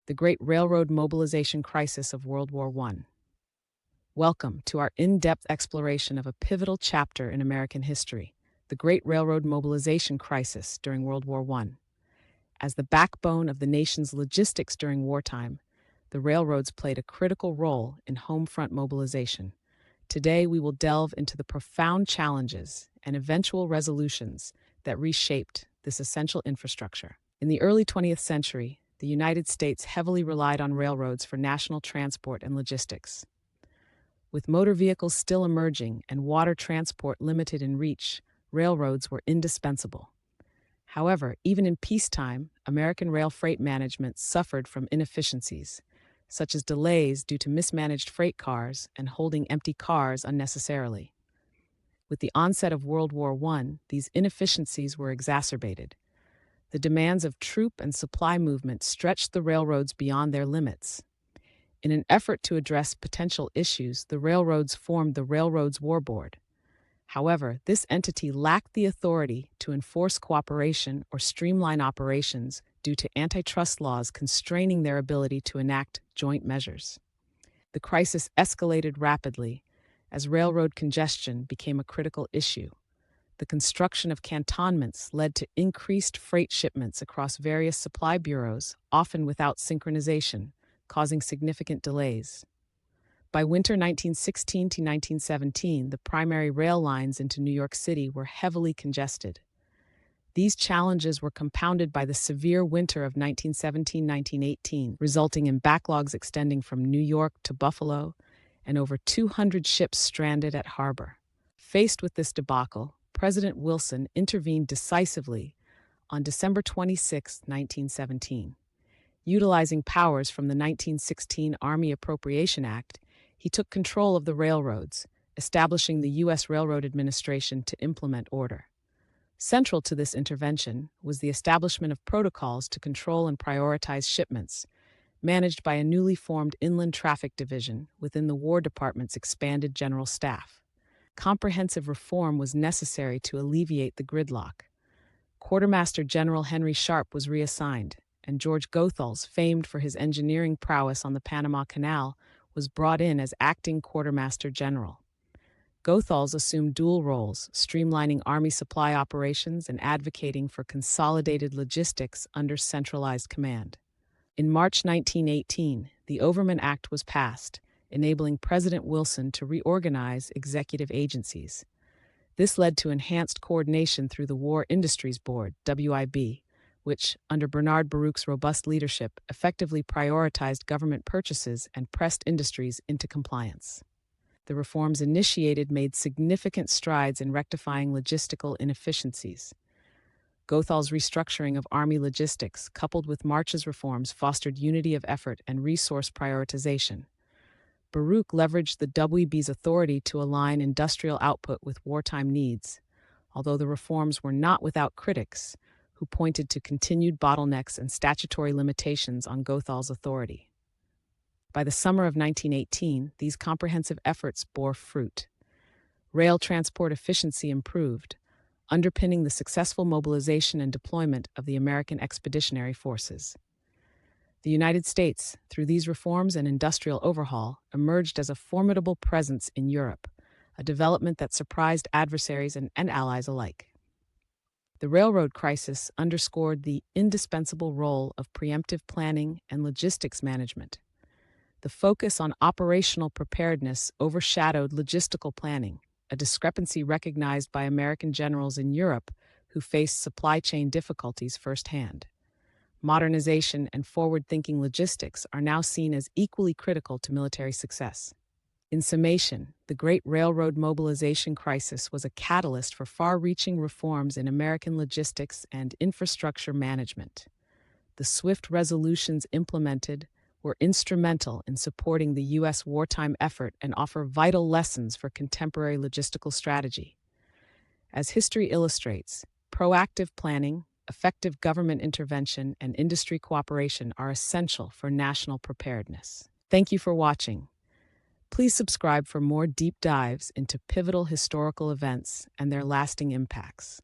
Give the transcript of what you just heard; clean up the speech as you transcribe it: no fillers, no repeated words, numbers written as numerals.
the Great Railroad Mobilization Crisis of World War I. Welcome to our in-depth exploration of a pivotal chapter in American history, the Great Railroad Mobilization Crisis during World War I. As the backbone of the nation's logistics during wartime, the railroads played a critical role in home front mobilization. Today, we will delve into the profound challenges and eventual resolutions that reshaped this essential infrastructure. In the early 20th century, the United States heavily relied on railroads for national transport and logistics. With motor vehicles still emerging and water transport limited in reach, railroads were indispensable. However, even in peacetime, American rail freight management suffered from inefficiencies, such as delays due to mismanaged freight cars and holding empty cars unnecessarily. With the onset of World War I, these inefficiencies were exacerbated. The demands of troop and supply movement stretched the railroads beyond their limits. In an effort to address potential issues, the railroads formed the Railroads War Board. However, this entity lacked the authority to enforce cooperation or streamline operations due to antitrust laws constraining their ability to enact joint measures. The crisis escalated rapidly as railroad congestion became a critical issue. The construction of cantonments led to increased freight shipments across various supply bureaus, often without synchronization, causing significant delays. By winter 1916 to 1917, the primary rail lines into New York City were heavily congested. These challenges were compounded by the severe winter of 1917-1918, resulting in backlogs extending from New York to Buffalo and over 200 ships stranded at harbor. Faced with this debacle, President Wilson intervened decisively on December 26, 1917. Utilizing powers from the 1916 Army Appropriation Act, he took control of the railroads, establishing the U.S. Railroad Administration to implement order. Central to this intervention was the establishment of protocols to control and prioritize shipments, managed by a newly formed Inland Traffic Division within the War Department's expanded general staff. Comprehensive reform was necessary to alleviate the gridlock. Quartermaster General Henry Sharp was reassigned, and George Goethals, famed for his engineering prowess on the Panama Canal, was brought in as acting quartermaster general. Goethals assumed dual roles, streamlining Army supply operations and advocating for consolidated logistics under centralized command. In March 1918, the Overman Act was passed, enabling President Wilson to reorganize executive agencies. This led to enhanced coordination through the War Industries Board, WIB, which, under Bernard Baruch's robust leadership, effectively prioritized government purchases and pressed industries into compliance. The reforms initiated made significant strides in rectifying logistical inefficiencies. Goethal's restructuring of Army logistics, coupled with March's reforms, fostered unity of effort and resource prioritization. Baruch leveraged the WB's authority to align industrial output with wartime needs, although the reforms were not without critics, who pointed to continued bottlenecks and statutory limitations on Goethal's authority. By the summer of 1918, these comprehensive efforts bore fruit. Rail transport efficiency improved, underpinning the successful mobilization and deployment of the American Expeditionary Forces. The United States, through these reforms and industrial overhaul, emerged as a formidable presence in Europe, a development that surprised adversaries and allies alike. The railroad crisis underscored the indispensable role of preemptive planning and logistics management. The focus on operational preparedness overshadowed logistical planning, a discrepancy recognized by American generals in Europe who faced supply chain difficulties firsthand. Modernization and forward-thinking logistics are now seen as equally critical to military success. In summation, the Great Railroad Mobilization Crisis was a catalyst for far-reaching reforms in American logistics and infrastructure management. The swift resolutions implemented were instrumental in supporting the U.S. wartime effort and offer vital lessons for contemporary logistical strategy. As history illustrates, proactive planning, effective government intervention, and industry cooperation are essential for national preparedness. Thank you for watching. Please subscribe for more deep dives into pivotal historical events and their lasting impacts.